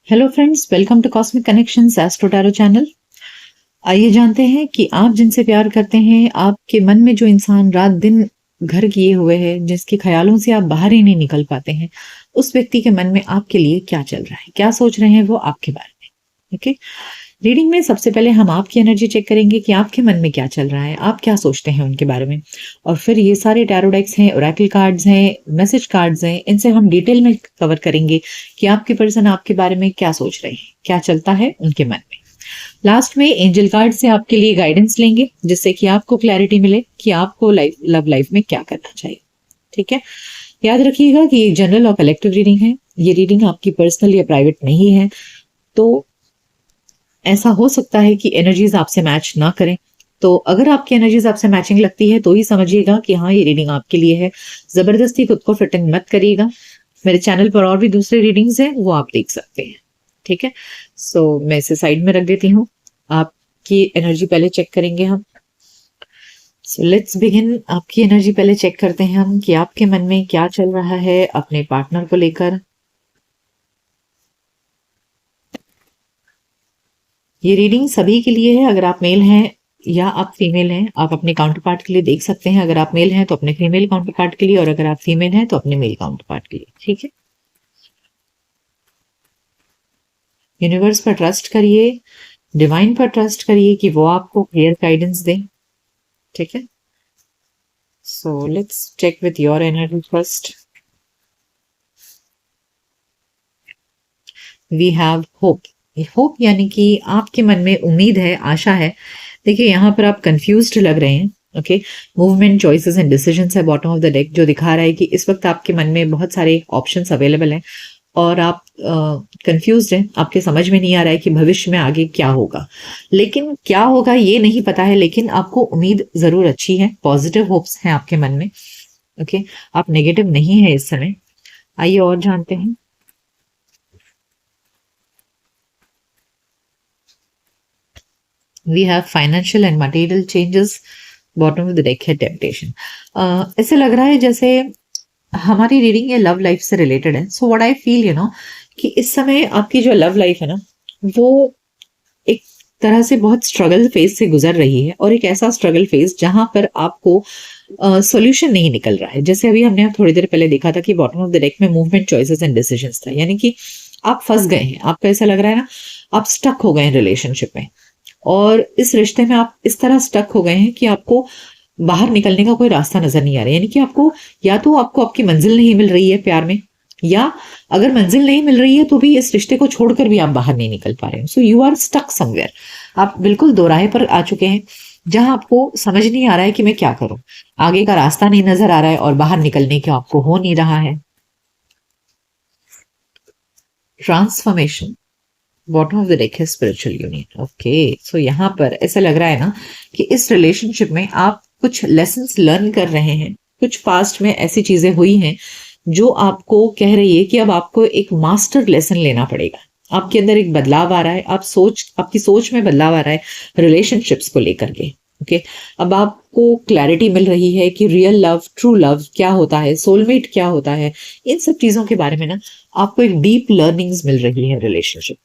Hello friends, welcome to cosmic connections astro tarot channel. आइए जानते हैं कि आप जिनसे प्यार करते हैं, आपके मन में जो इंसान रात दिन घर किए हुए है, जिसके ख्यालों से आप बाहर ही नहीं निकल पाते हैं, उस व्यक्ति के मन में आपके लिए क्या चल रहा है, क्या सोच रहे हैं वो आपके बारे में। ओके, रीडिंग में सबसे पहले हम आपकी एनर्जी चेक करेंगे कि आपके मन में क्या चल रहा है, आप क्या सोचते हैं उनके बारे में। और फिर ये सारे टैरो डेक्स हैं, ओरेकल कार्ड्स हैं, मैसेज कार्ड्स हैं, इनसे हम डिटेल में कवर करेंगे कि आपके पर्सन आपके बारे में क्या सोच रहे हैं, क्या चलता है उनके मन में। लास्ट में एंजल कार्ड से आपके लिए गाइडेंस लेंगे, जिससे कि आपको क्लैरिटी मिले कि आपको लव लाइफ में क्या करना चाहिए। ठीक है, याद रखिएगा कि ये जनरल और कलेक्टिव रीडिंग है। ये रीडिंग आपकी पर्सनल या प्राइवेट नहीं है, तो ऐसा हो सकता है कि एनर्जीज आपसे मैच ना करें। तो अगर आपकी एनर्जीज आपसे मैचिंग लगती है तो ही समझिएगा कि हाँ, ये रीडिंग आपके लिए है। जबरदस्ती खुद को फिट इन मत करिएगा। मेरे चैनल पर और भी दूसरे रीडिंग्स हैं, वो आप देख सकते हैं। ठीक है, सो मैं इसे साइड में रख देती हूँ। आपकी एनर्जी पहले चेक करेंगे हम। So let's begin. आपकी एनर्जी पहले चेक करते हैं हम कि आपके मन में क्या चल रहा है अपने पार्टनर को लेकर। ये रीडिंग सभी के लिए है। अगर आप मेल हैं या आप फीमेल हैं, आप अपने काउंटर पार्ट के लिए देख सकते हैं। अगर आप मेल हैं तो अपने फीमेल काउंटर पार्ट के लिए, और अगर आप फीमेल हैं तो अपने मेल काउंटर पार्ट के लिए। ठीक है, यूनिवर्स पर ट्रस्ट करिए, डिवाइन पर ट्रस्ट करिए कि वो आपको क्लियर गाइडेंस दें। ठीक है, so let's check with your energy first. We have hope. Hope यानी कि आपके मन में उम्मीद है, आशा है। देखिए, यहाँ पर आप कंफ्यूज्ड लग रहे हैं। Okay, movement, choices and decisions है बॉटम ऑफ द डेक, जो दिखा रहा है कि इस वक्त आपके मन में बहुत सारे ऑप्शंस अवेलेबल हैं और आप कंफ्यूज्ड हैं। आपके समझ में नहीं आ रहा है कि भविष्य में आगे क्या होगा, लेकिन क्या होगा ये नहीं पता है। लेकिन आपको उम्मीद जरूर अच्छी है, पॉजिटिव होप्स हैं आपके मन में। ओके, आप नेगेटिव नहीं है इस समय। आइए और जानते हैं। We have financial and material changes. Bottom of the deck है टेम्पटेशन। ऐसे लग रहा है जैसे हमारी रीडिंग ये लव लाइफ से रिलेटेड है। सो व्हाट आई फील कि इस समय आपकी जो लव लाइफ है ना, वो एक तरह से बहुत स्ट्रगल फेज से गुजर रही है, और एक ऐसा स्ट्रगल फेज जहां पर आपको सॉल्यूशन नहीं निकल रहा है। जैसे अभी हमने थोड़ी देर पहले देखा था कि बॉटम ऑफ द डेक में मूवमेंट, चॉइसेस एंड डिसीजंस था, यानी कि आप फंस गए हैं। आपको ऐसा लग रहा है ना, आप स्टक हो गए हैं रिलेशनशिप में, और इस रिश्ते में आप इस तरह स्टक हो गए हैं कि आपको बाहर निकलने का कोई रास्ता नजर नहीं आ रहा है। यानी कि आपको या तो आपको आपकी मंजिल नहीं मिल रही है प्यार में, या अगर मंजिल नहीं मिल रही है तो भी इस रिश्ते को छोड़कर भी आप बाहर नहीं निकल पा रहे हैं। So you are stuck somewhere. आप बिल्कुल दोराहे पर आ चुके हैं, जहां आपको समझ नहीं आ रहा है कि मैं क्या करूं। आगे का रास्ता नहीं नजर आ रहा है और बाहर निकलने का आपको हो नहीं रहा है। Transformation. Bottom of the deck है स्पिरिचुअल यूनियन। ओके, सो यहाँ पर ऐसा लग रहा है ना कि इस रिलेशनशिप में आप कुछ लेसन्स लर्न कर रहे हैं। कुछ पास्ट में ऐसी चीजें हुई हैं जो आपको कह रही है कि अब आपको एक मास्टर लेसन लेना पड़ेगा। आपके अंदर एक बदलाव आ रहा है, आपकी सोच में बदलाव आ रहा है रिलेशनशिप्स को लेकर के। ओके, अब आपको क्लैरिटी मिल रही है कि रियल लव, ट्रू लव क्या होता है, सोलमेट क्या होता है। इन सब चीजों के बारे में ना आपको एक डीप लर्निंग्स मिल रही है रिलेशनशिप।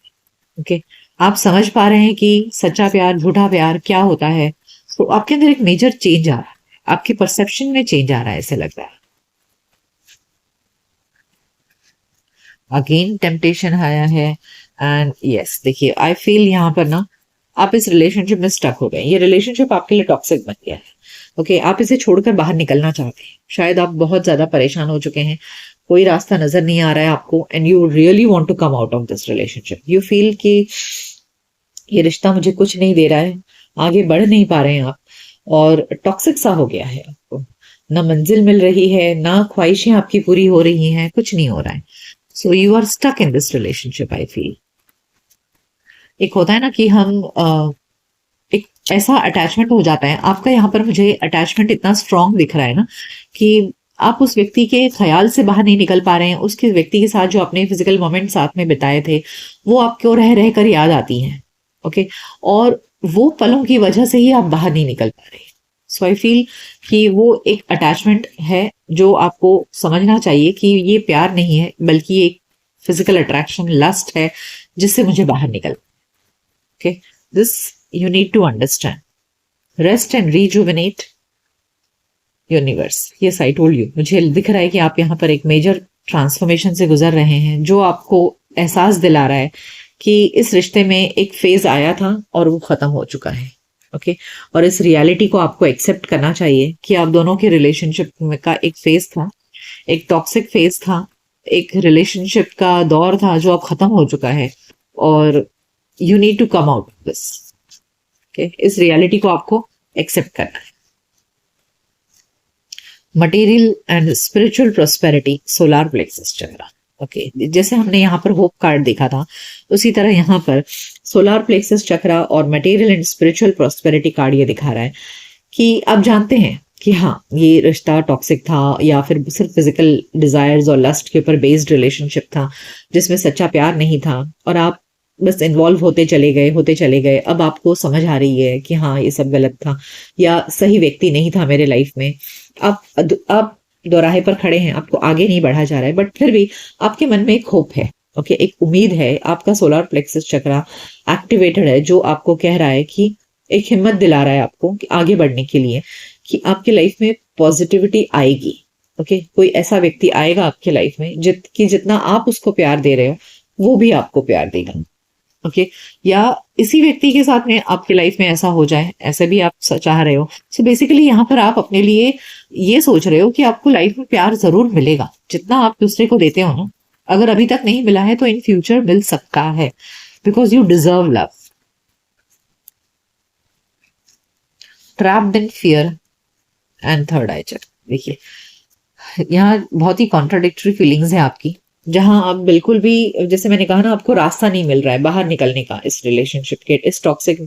ओके, आप समझ पा रहे हैं कि सच्चा प्यार, झूठा प्यार क्या होता है। तो आपके अंदर एक मेजर चेंज आ रहा है, आपकी परसेप्शन में चेंज आ रहा है, ऐसे लग रहा है। अगेन टेम्पटेशन आया है, एंड यस, देखिए आई फील यहाँ पर ना आप इस रिलेशनशिप में स्टक हो गए। ये रिलेशनशिप आपके लिए टॉक्सिक बन गया है। ओके, आप इसे छोड़कर बाहर निकलना चाहते हैं। शायद आप बहुत ज्यादा परेशान हो चुके हैं, कोई रास्ता नजर नहीं आ रहा है आपको, and you really want to come out of this relationship. You feel कि ये रिश्ता मुझे कुछ नहीं दे रहा है, आगे बढ़ नहीं पा रहे हैं आप, और टॉक्सिक सा हो गया है आपको। ना मंजिल मिल रही है, ना ख्वाहिशें आपकी पूरी हो रही हैं, कुछ नहीं हो रहा है। So you are stuck in this relationship I feel. एक होता है ना कि हम एक ऐसा अटैचमेंट हो जाता है आपका। यहाँ पर मुझे अटैचमेंट इतना स्ट्रांग दिख रहा है ना कि आप उस व्यक्ति के ख्याल से बाहर नहीं निकल पा रहे हैं। उसके व्यक्ति के साथ जो अपने फिजिकल मोमेंट साथ में बिताए थे, वो आपको रह रह कर याद आती हैं। ओके, और वो पलों की वजह से ही आप बाहर नहीं निकल पा रहे। सो आई फील कि वो एक अटैचमेंट है जो आपको समझना चाहिए कि ये प्यार नहीं है, बल्कि एक फिजिकल अट्रैक्शन, लस्ट है, जिससे मुझे बाहर निकल। Okay, this you need to understand. Rest and rejuvenate universe. Yes, I told you, मुझे दिख रहा है कि आप यहाँ पर एक मेजर ट्रांसफॉर्मेशन से गुजर रहे हैं, जो आपको एहसास दिला रहा है कि इस रिश्ते में एक फेज आया था और वो खत्म हो चुका है। ओके, और इस रियलिटी को आपको एक्सेप्ट करना चाहिए कि आप दोनों के रिलेशनशिप का एक फेज था, एक टॉक्सिक फेज था, एक रिलेशनशिप का दौर था जो अब खत्म हो चुका है, और you need to come out this. Okay, इस रियलिटी को आपको एक्सेप्ट करना है। Material and spiritual prosperity, solar plexus chakra. Okay, जैसे हमने यहाँ पर होप कार्ड देखा था, उसी तरह यहाँ पर सोलार प्लेक्सस चक्रा और material and spiritual prosperity card ये दिखा रहा है कि आप जानते हैं कि हाँ, ये रिश्ता टॉक्सिक था या फिर सिर्फ फिजिकल डिजायर्स और लस्ट के ऊपर बेस्ड रिलेशनशिप था जिसमें सच्चा प्यार नहीं था, और आप बस इन्वॉल्व होते चले गए। अब आपको समझ आ रही है कि हाँ, ये सब गलत था या सही व्यक्ति नहीं था मेरे लाइफ में। आप दोराहे पर खड़े हैं, आपको आगे नहीं बढ़ा जा रहा है, बट फिर भी आपके मन में एक होप है। ओके, एक उम्मीद है। आपका सोलर प्लेक्सस चक्रा एक्टिवेटेड है, जो आपको कह रहा है कि एक हिम्मत दिला रहा है आपको कि आगे बढ़ने के लिए, कि आपके लाइफ में पॉजिटिविटी आएगी। ओके, कोई ऐसा व्यक्ति आएगा आपके लाइफ में जितना आप उसको प्यार दे रहे हो वो भी आपको प्यार देगा। ओके, या इसी व्यक्ति के साथ में आपकी लाइफ में ऐसा हो जाए, ऐसे भी आप चाह रहे हो। सो बेसिकली यहाँ पर आप अपने लिए ये सोच रहे हो कि आपको लाइफ में प्यार जरूर मिलेगा, जितना आप दूसरे को देते हो ना। अगर अभी तक नहीं मिला है तो इन फ्यूचर मिल सकता है, because you deserve love. Trapped in fear and third eye check. देखिए, यहाँ बहुत ही कॉन्ट्राडिक्टरी फीलिंग्स है आपकी, जहां आप बिल्कुल भी, जैसे मैंने कहा ना, आपको रास्ता नहीं मिल रहा है बाहर निकलने का इस रिलेशनशिप के, इस टॉक्सिक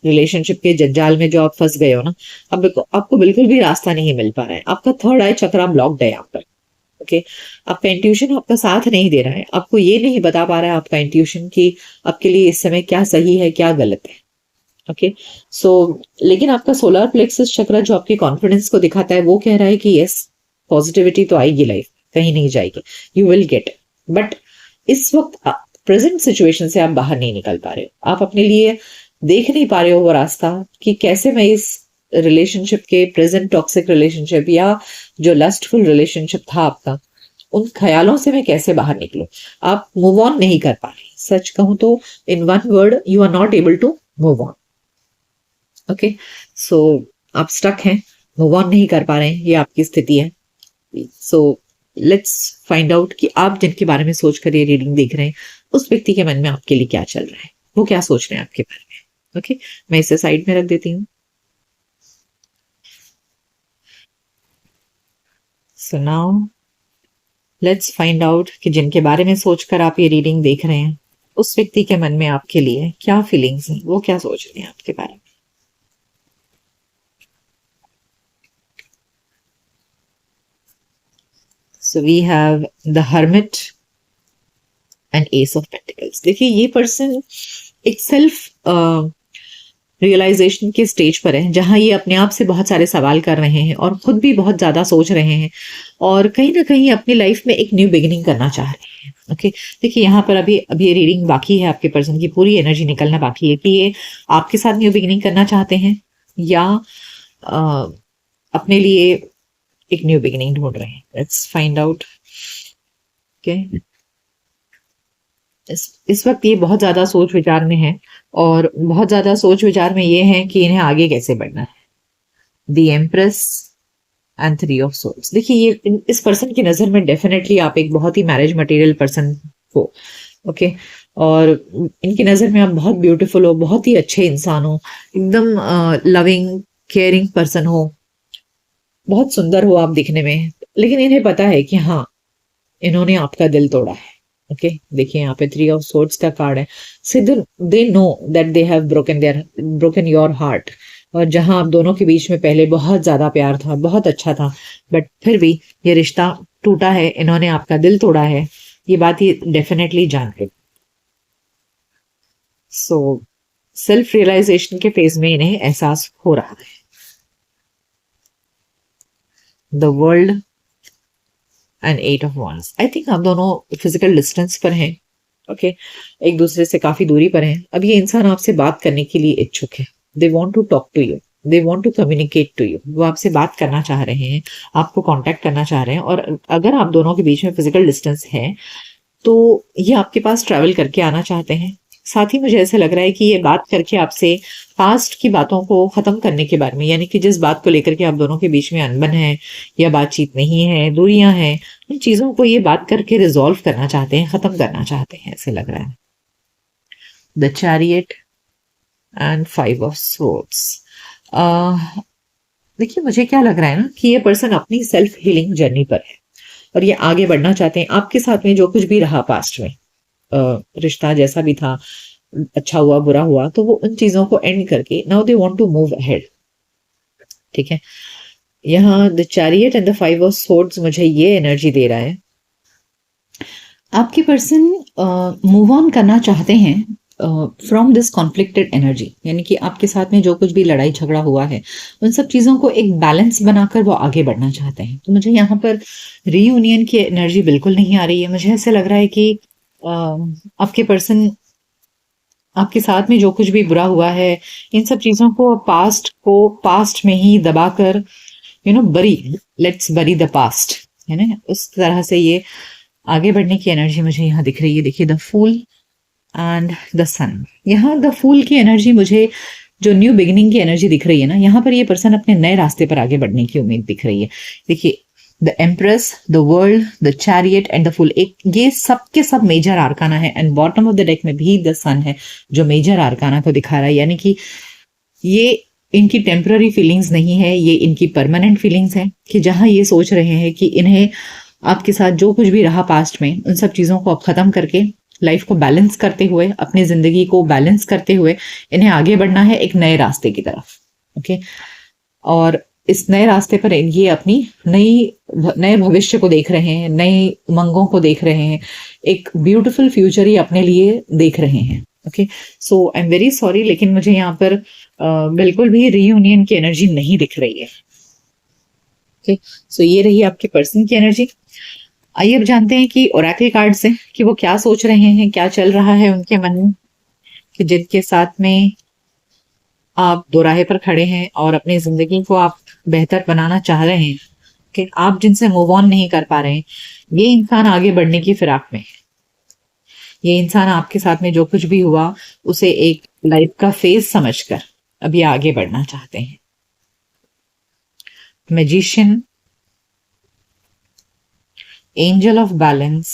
रिलेशनशिप के जंजाल में जो आप फंस गए हो ना। अब आपको बिल्कुल भी रास्ता नहीं मिल पा रहा है। आपका थर्ड आई चक्रा ब्लॉक्ड है यहाँ पर। ओके, आपका इंट्यूशन आपका साथ नहीं दे रहा है, आपको ये नहीं बता पा रहा है आपका इंट्यूशन कि आपके लिए इस समय क्या सही है क्या गलत है। ओके, सो लेकिन आपका सोलर प्लेक्सस चक्र जो आपके कॉन्फिडेंस को दिखाता है वो कह रहा है कि यस, पॉजिटिविटी तो आएगी, लाइफ कहीं नहीं जाएगी, यू विल गेट। बट इस वक्त प्रेजेंट सिचुएशन से आप बाहर नहीं निकल पा रहे हो। आप अपने लिए देख नहीं पा रहे हो वो रास्ता कि कैसे मैं इस रिलेशनशिप के, प्रेजेंट टॉक्सिक रिलेशनशिप या जो लस्टफुल रिलेशनशिप था आपका, उन ख्यालों से मैं कैसे बाहर निकलूं। आप मूव ऑन नहीं कर पा रहे। सच कहूं तो in one word, you are not able to move on. Okay, so आप स्टक हैं, मूव ऑन नहीं कर पा रहे हैं, ये आपकी स्थिति है। सो लेट्स फाइंड आउट कि आप जिनके बारे में सोच कर ये रीडिंग देख रहे हैं, उस व्यक्ति के मन में आपके लिए क्या चल रहा है, वो क्या सोच रहे हैं आपके बारे में। ओके, मैं इसे साइड में रख देती हूँ। So now let's find out कि जिनके बारे में सोचकर आप ये रीडिंग देख रहे हैं, उस व्यक्ति के मन में आपके लिए क्या फीलिंग्स हैं, वो क्या सोच रहे हैं आपके बारे में। So we have the Hermit and Ace of Pentacles. देखिए, ये पर्सन एक सेल्फ रियलाइजेशन के स्टेज पर है, जहां ये अपने आप से बहुत सारे सवाल कर रहे हैं और खुद भी बहुत ज्यादा सोच रहे हैं, और कहीं ना कहीं अपनी लाइफ में एक न्यू बिगिनिंग करना चाह रहे हैं। ओके, देखिए यहाँ पर अभी अभी ये रीडिंग बाकी है, आपके पर्सन की पूरी एनर्जी निकलना बाकी है कि ये आपके साथ न्यू बिगिनिंग करना चाहते हैं या अपने लिए एक न्यू बिगिनिंग ढूंढ रहे हैं। Let's find out. ओके, इस वक्त ये बहुत ज्यादा सोच विचार में है, और बहुत ज्यादा सोच विचार में ये है कि इन्हें आगे कैसे बढ़ना है। The empress and three of swords. देखिए, ये इस पर्सन की नजर में डेफिनेटली आप एक बहुत ही मैरिज मटेरियल पर्सन हो। ओके, और इनकी नजर में आप बहुत ब्यूटीफुल हो, बहुत ही अच्छे इंसान हो, एकदम लविंग केयरिंग पर्सन हो, बहुत सुंदर हो आप दिखने में। लेकिन इन्हें पता है कि हाँ, इन्होंने आपका दिल तोड़ा है। ओके, देखिए यहाँ पे थ्री ऑफ सोर्ड्स का कार्ड है। So they know that they have broken your heart. और जहां आप दोनों के बीच में पहले बहुत ज्यादा प्यार था, बहुत अच्छा था, बट फिर भी ये रिश्ता टूटा है, इन्होंने आपका दिल तोड़ा है, ये बात ये डेफिनेटली जान रहे। सो सेल्फ रियलाइजेशन के फेज में इन्हें एहसास हो रहा है। The world and eight of wands. I think आप दोनों फिजिकल डिस्टेंस पर हैं, ओके, एक दूसरे से काफी दूरी पर हैं। अब ये इंसान आपसे बात करने के लिए इच्छुक है। They want to talk to you, they want to communicate to you. वो आपसे बात करना चाह रहे हैं, आपको कांटेक्ट करना चाह रहे हैं। और अगर आप दोनों के बीच में फिजिकल डिस्टेंस है तो ये आपके पास ट्रैवल करके आना चाहते हैं। साथ ही मुझे ऐसा लग रहा है कि ये बात करके आपसे पास्ट की बातों को खत्म करने के बारे में, यानी कि जिस बात को लेकर के आप दोनों के बीच में अनबन है या बातचीत नहीं है, दूरियां हैं, उन चीजों को ये बात करके रिजॉल्व करना चाहते हैं, खत्म करना चाहते हैं, ऐसे लग रहा है। The chariot and 5 of swords. देखिए, मुझे क्या लग रहा है ना कि ये पर्सन अपनी सेल्फ हीलिंग जर्नी पर है और ये आगे बढ़ना चाहते हैं। आपके साथ में जो कुछ भी रहा पास्ट में, रिश्ता जैसा भी था, अच्छा हुआ बुरा हुआ, तो वो उन चीजों को एंड करके now they want to move ahead. ठीक है, यहाँ the chariot and the 5 of swords मुझे ये एनर्जी दे रहा है, आपके पर्सन मूव ऑन करना चाहते हैं फ्रॉम दिस कॉन्फ्लिक्टेड एनर्जी। यानी कि आपके साथ में जो कुछ भी लड़ाई झगड़ा हुआ है, उन सब चीज़ों को एक बैलेंस बनाकर वो आगे बढ़ना चाहते हैं। तो मुझे यहाँ पर रीयूनियन की एनर्जी बिल्कुल नहीं आ रही है। मुझे ऐसे लग रहा है कि आपके पर्सन आपके साथ में जो कुछ भी बुरा हुआ है, इन सब चीज़ों को पास्ट में ही दबाकर बरी, लेट्स बरी द पास्ट, है ना, उस तरह से ये आगे बढ़ने की एनर्जी मुझे यहाँ दिख रही है। देखिए, द फूल एंड द सन। यहाँ द फूल की एनर्जी मुझे, जो न्यू बिगिनिंग की एनर्जी दिख रही है ना, यहाँ पर ये पर्सन अपने नए रास्ते पर आगे बढ़ने की उम्मीद दिख रही है। देखिए, the empress, the world, the chariot and the fool, एक ये सब के सब मेजर आर्काना है। And bottom of the deck में भी द सन है जो मेजर आर्काना को दिखा रहा है। यानी कि ये इनकी टेम्पररी फीलिंग्स नहीं है, ये इनकी परमानेंट फीलिंग्स हैं कि जहां ये सोच रहे हैं कि इन्हें आपके साथ जो कुछ भी रहा पास्ट में, उन सब चीज़ों को अब ख़त्म करके लाइफ को बैलेंस करते हुए, अपनी ज़िंदगी को बैलेंस करते हुए इन्हें आगे बढ़ना है एक नए रास्ते की तरफ। ओके, और इस नए रास्ते पर ये अपनी नए भविष्य को देख रहे हैं, नई उमंगों को देख रहे हैं, एक ब्यूटीफुल फ्यूचर ही अपने लिए देख रहे हैं। Okay, so I am very sorry, लेकिन मुझे यहाँ पर बिल्कुल भी रीयूनियन की एनर्जी नहीं दिख रही है। ओके, सो ये रही आपके पर्सन की एनर्जी। आइए अब जानते हैं कि ओरेकल कार्ड से कि वो क्या सोच रहे हैं, क्या चल रहा है उनके मन में, कि जिनके साथ में आप दोराहे पर खड़े हैं और अपनी जिंदगी को आप बेहतर बनाना चाह रहे हैं, कि आप जिनसे मूव ऑन नहीं कर पा रहे हैं। ये इंसान आगे बढ़ने की फिराक में है। ये इंसान आपके साथ में जो कुछ भी हुआ उसे एक लाइफ का फेज समझकर अब ये आगे बढ़ना चाहते हैं। Magician, angel of balance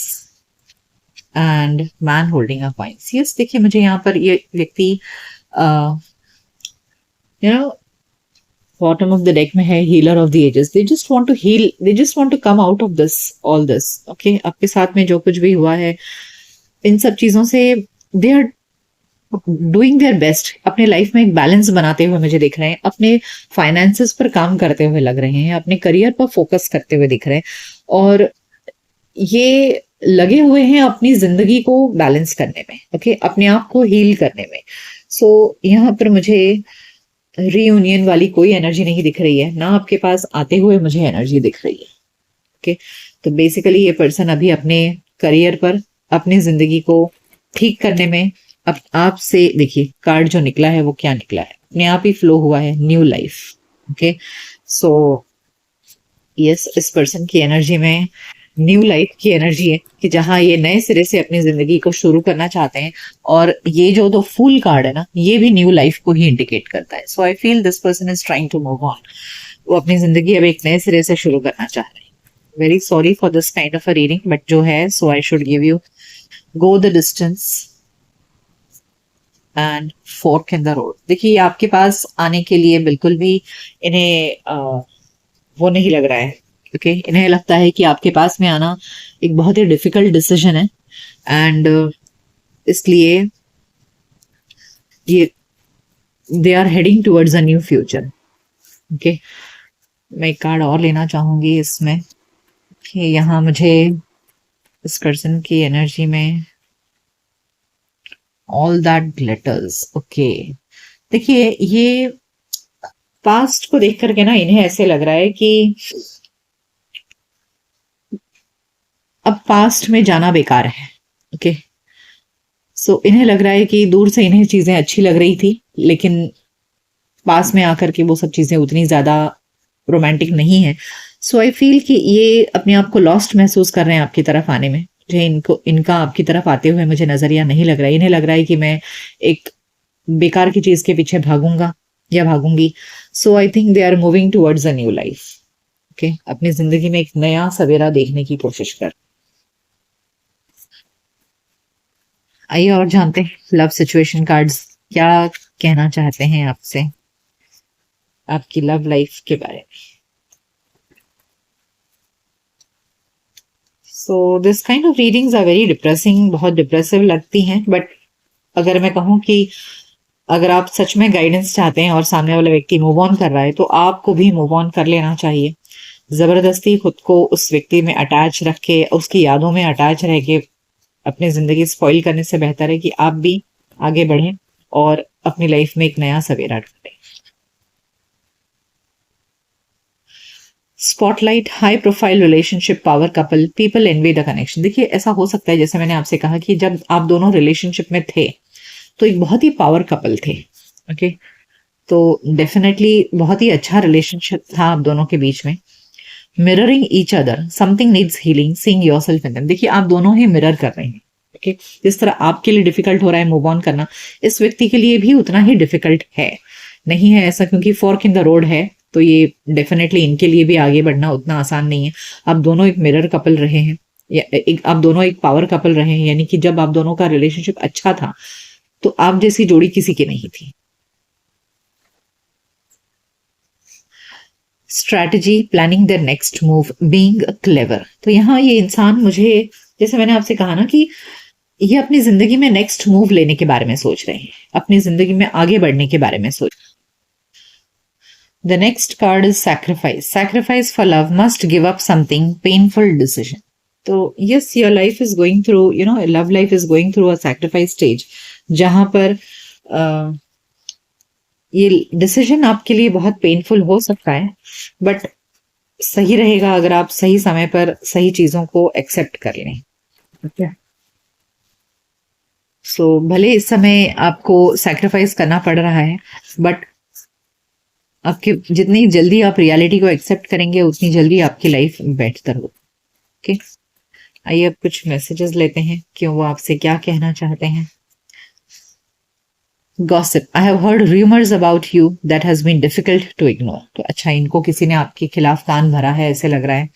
and man holding a coins. Yes, देखिए, मुझे यहाँ पर ये व्यक्ति बॉटम ऑफ द डेक में है, healer of the ages. They just want to heal, they just want to come out of this, all this. Okay, आपके साथ में जो कुछ भी हुआ है, इन सब चीजों से they are doing their best, अपने लाइफ में एक बैलेंस बनाते हुए मुझे दिख रहे हैं, अपने फाइनेंसेस पर काम करते हुए लग रहे हैं, अपने करियर पर फोकस करते हुए दिख रहे हैं, और ये लगे हुए हैं अपनी जिंदगी को बैलेंस करने में। ओके, अपने आप को हील करने में। सो यहाँ पर मुझे रीयूनियन वाली कोई एनर्जी नहीं दिख रही है, ना आपके पास आते हुए मुझे एनर्जी दिख रही है। ओके, तो बेसिकली ये पर्सन अभी अपने करियर पर, अपनी जिंदगी को ठीक करने में, अब आपसे देखिए कार्ड जो निकला है वो क्या निकला है, अपने आप ही फ्लो हुआ है, new life. Okay, so yes, इस पर्सन की एनर्जी में न्यू लाइफ की एनर्जी है कि जहां ये नए सिरे से अपनी जिंदगी को शुरू करना चाहते हैं। और ये जो दो फूल कार्ड है ना, ये भी न्यू लाइफ को ही इंडिकेट करता है। So I feel this person is trying to move on. वो अपनी जिंदगी अब एक नए सिरे से शुरू करना चाह रहे हैं। Very sorry for this kind of a reading, but जो है so I should give you go the distance and fork in the road. देखिए, आपके पास आने के लिए बिल्कुल भी इन्हें वो नहीं लग रहा है, क्योंकि इन्हें लगता है कि आपके पास में आना एक बहुत ही डिफिकल्ट डिसीजन है। एंड इसलिए ये they are heading towards a new future. Okay, मैं एक कार्ड और लेना चाहूंगी इसमें कि यहाँ मुझे इस पर्सन की एनर्जी में ऑल दैट ग्लिटर्स। ओके, देखिए, ये पास्ट को देख करके ना इन्हें ऐसे लग रहा है कि अब पास्ट में जाना बेकार है। ओके, सो इन्हें लग रहा है कि दूर से इन्हें चीजें अच्छी लग रही थी, लेकिन पास में आकर के वो सब चीजें उतनी ज्यादा रोमांटिक नहीं है। सो आई फील कि ये अपने आप को लॉस्ट महसूस कर रहे हैं आपकी तरफ आने में। मुझे इनका आपकी तरफ आते हुए मुझे नजरिया नहीं लग रहा है। इन्हें लग रहा है कि मैं एक बेकार की चीज के पीछे भागूंगा या भागूंगी। So I think they are moving towards a new life. Okay, अपनी जिंदगी में एक नया सवेरा देखने की कोशिश कर। आइए और जानते हैं लव सिचुएशन कार्ड्स क्या कहना चाहते हैं आपसे, आपकी लव लाइफ के बारे में। So this kind of readings are very depressing, बहुत डिप्रेसिव लगती हैं। बट अगर मैं कहूँ कि अगर आप सच में गाइडेंस चाहते हैं और सामने वाला व्यक्ति मूव ऑन कर रहा है, तो आपको भी मूव ऑन कर लेना चाहिए। जबरदस्ती खुद को उस व्यक्ति में अटैच रख के, उसकी यादों में अटैच रह के अपनी जिंदगी स्पॉइल करने से बेहतर है कि आप भी आगे बढ़ें और अपनी लाइफ में एक नया सवेरा ढूंढें। Spotlight, high profile relationship, power couple, people envy the connection. देखिए, ऐसा हो सकता है जैसे मैंने आपसे कहा कि जब आप दोनों रिलेशनशिप में थे तो एक बहुत ही पावर कपल थे। ओके, तो डेफिनेटली बहुत ही अच्छा रिलेशनशिप था आप दोनों के बीच में। Mirroring each other, something needs healing, seeing yourself in them. देखिए, आप दोनों ही मिरर कर रहे हैं। ओके, जिस तरह आपके लिए डिफिकल्ट हो रहा है मूव ऑन करना, इस व्यक्ति के लिए भी उतना ही डिफिकल्ट है। नहीं है ऐसा क्योंकि फॉर्क इन द रोड है, तो ये डेफिनेटली इनके लिए भी आगे बढ़ना उतना आसान नहीं है। आप दोनों एक मिरर कपल रहे हैं, या आप दोनों एक पावर कपल रहे हैं, यानी कि जब आप दोनों का रिलेशनशिप अच्छा था तो आप जैसी जोड़ी किसी की नहीं थी। Strategy, planning the next move, being clever. तो यहाँ ये इंसान मुझे, जैसे मैंने आपसे कहा ना कि ये अपनी जिंदगी में नेक्स्ट मूव लेने के बारे में सोच रहे हैं, अपनी जिंदगी में आगे बढ़ने के बारे में सोच। The next card is sacrifice. Sacrifice for love, must give up something, painful decision. तो yes, your life is going through, love life is going through a sacrifice stage, जहां पर ये डिसीजन आपके लिए बहुत पेनफुल हो सकता है, बट सही रहेगा अगर आप सही समय पर सही चीजों को एक्सेप्ट कर लें। ओके, सो भले इस समय आपको सैक्रिफाइस करना पड़ रहा है, बट आपके जितनी जल्दी आप रियलिटी को एक्सेप्ट करेंगे उतनी जल्दी आपकी लाइफ बेहतर हो। ओके, आइए अब कुछ मैसेजेस लेते हैं, क्यों वो आपसे क्या कहना चाहते हैं। Gossip. I have heard rumors about you that has been difficult to ignore. तो अच्छा, इनको किसी ने आपके खिलाफ कान भरा है ऐसे लग रहा है।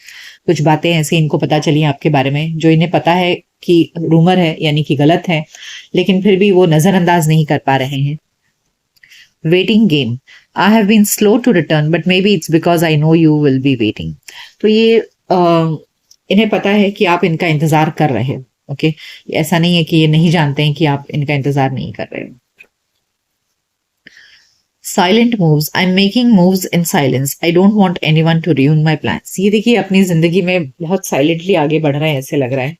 कुछ बातें ऐसी इनको पता चली आपके बारे में जो इन्हें पता है कि रूमर है, यानी कि गलत है, लेकिन फिर भी वो नजरअंदाज नहीं कर पा रहे हैं। Waiting game. I have been slow to return but maybe it's because I know you will be waiting. तो ये इन्हें पता है कि आप इनका इंतजार कर रहे हो। ओके, ऐसा नहीं है कि ये नहीं जानते हैं कि आप इनका इंतजार नहीं कर रहे हो। Silent moves, I am making moves in silence, I don't want anyone to ruin my plans. ये देखिए, अपनी जिंदगी में बहुत साइलेंटली आगे बढ़ रहे हैं ऐसे लग रहा है।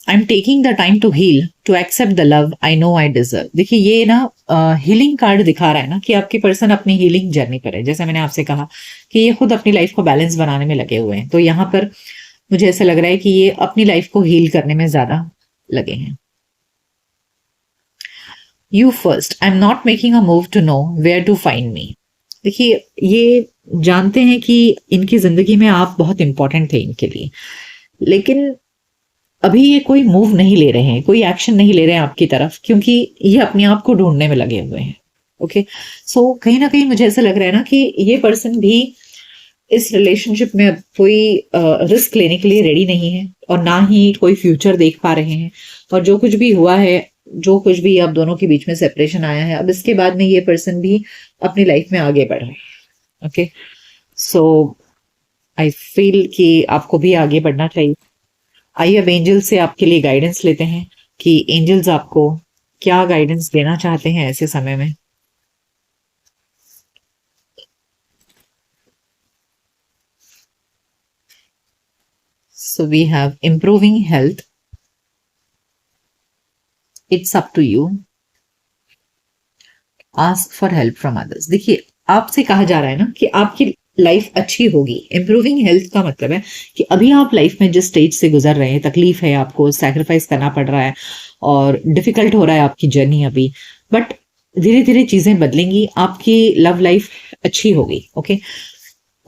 I am taking the time to heal, to accept the love I know I deserve. देखिए, ये ना हीलिंग कार्ड दिखा रहा है ना कि आपकी पर्सन अपनी हीलिंग जर्नी पर है। जैसे मैंने आपसे कहा कि ये खुद अपनी लाइफ को बैलेंस बनाने में लगे हुए हैं, तो यहाँ पर मुझे ऐसा लग रहा है कि ये अपनी लाइफ को हील करने में ज्यादा लगे हैं। You first, I am not making a move to know where to find me. देखिए, ये जानते हैं कि इनकी जिंदगी में आप बहुत इंपॉर्टेंट थे इनके लिए, लेकिन अभी ये कोई मूव नहीं ले रहे हैं, कोई एक्शन नहीं ले रहे हैं आपकी तरफ, क्योंकि ये अपने आप को ढूंढने में लगे हुए हैं। ओके, सो कहीं ना कहीं मुझे ऐसा लग रहा है ना कि ये पर्सन भी इस रिलेशनशिप में अब कोई रिस्क लेने के लिए रेडी नहीं है, और ना ही कोई फ्यूचर देख पा रहे हैं। और जो कुछ भी हुआ है, जो कुछ भी अब दोनों के बीच में सेपरेशन आया है, अब इसके बाद में ये पर्सन भी अपनी लाइफ में आगे बढ़ रहे हैं। ओके, सो आई फील कि आपको भी आगे बढ़ना चाहिए। आइए अब एंजल से आपके लिए गाइडेंस लेते हैं कि एंजल्स आपको क्या गाइडेंस देना चाहते हैं ऐसे समय में। So we have improving health. It's up to you. Ask for help from others. देखिए, आपसे कहा जा रहा है ना कि आपकी लाइफ अच्छी होगी। इम्प्रूविंग हेल्थ का मतलब है कि अभी आप लाइफ में जिस स्टेज से गुजर रहे हैं, तकलीफ है, आपको सैक्रिफाइस करना पड़ रहा है और डिफिकल्ट हो रहा है आपकी जर्नी अभी, बट धीरे धीरे चीजें बदलेंगी, आपकी लव लाइफ अच्छी होगी। ओके,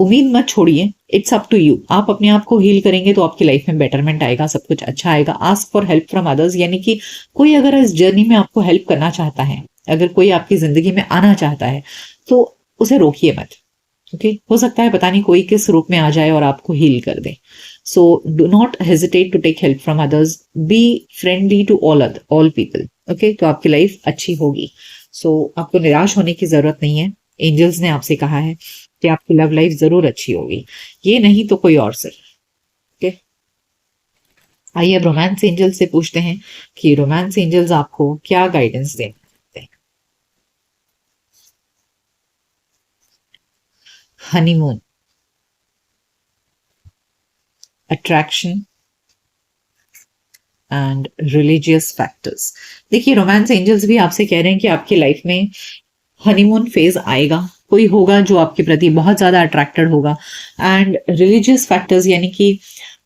उम्मीद मत छोड़िए, इट्स अप टू यू। आप अपने आप को हील करेंगे तो आपकी लाइफ में बेटरमेंट आएगा, सब कुछ अच्छा आएगा। Ask for help from others, यानी कि कोई अगर इस जर्नी में आपको हेल्प करना चाहता है, अगर कोई आपकी जिंदगी में आना चाहता है, तो उसे रोकिए मत। ओके, हो सकता है पता नहीं कोई किस रूप में आ जाए और आपको हील कर दे। So do not hesitate to take help from others, be friendly to all people. Okay, तो आपकी लाइफ अच्छी होगी। सो आपको निराश होने की जरूरत नहीं है। एंजल्स ने आपसे कहा है कि आपकी लव लाइफ जरूर अच्छी होगी, ये नहीं तो कोई और सर। ओके, आइए अब रोमांस एंजल से पूछते हैं कि रोमांस एंजल्स आपको क्या गाइडेंस देते हैं। Honeymoon, attraction and religious factors. देखिए, रोमांस एंजल्स भी आपसे कह रहे हैं कि आपकी लाइफ में हनीमून फेज आएगा, कोई होगा जो आपके प्रति बहुत ज्यादा अट्रैक्टेड होगा। एंड रिलीजियस फैक्टर्स यानी कि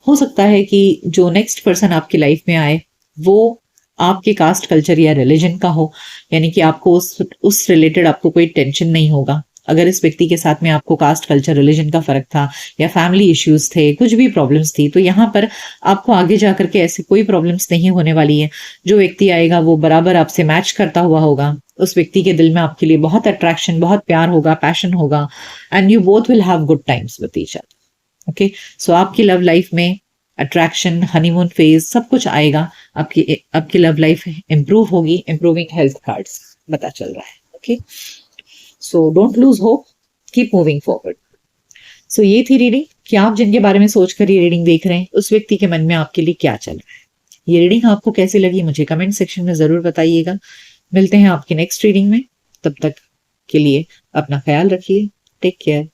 हो सकता है कि जो नेक्स्ट पर्सन आपकी लाइफ में आए वो आपके कास्ट कल्चर या रिलीजन का हो, यानी कि आपको उस रिलेटेड आपको कोई टेंशन नहीं होगा। अगर इस व्यक्ति के साथ में आपको कास्ट कल्चर रिलीजन का फर्क था या फैमिली इश्यूज थे, कुछ भी प्रॉब्लम्स थी, तो यहाँ पर आपको आगे जाकर के ऐसी कोई प्रॉब्लम्स नहीं होने वाली है। जो व्यक्ति आएगा वो बराबर आपसे मैच करता हुआ होगा, उस व्यक्ति के दिल में आपके लिए बहुत अट्रैक्शन, बहुत प्यार होगा, पैशन होगा, and you both will have good times with each other. Okay, so आपकी लव लाइफ में अट्रैक्शन, हनीमून फेज सब कुछ आएगा। आपकी लव लाइफ इंप्रूव होगी। इंप्रूविंग हेल्थ कार्ड्स पता चल रहा है। Okay, so don't lose hope, keep moving forward. So ये थी रीडिंग कि आप जिनके बारे में सोचकर ये रीडिंग देख रहे हैं उस व्यक्ति के मन में आपके लिए क्या चल रहा है। ये रीडिंग आपको कैसी लगी मुझे कमेंट सेक्शन में जरूर बताइएगा। मिलते हैं आपकी नेक्स्ट रीडिंग में, तब तक के लिए अपना ख्याल रखिए। Take care.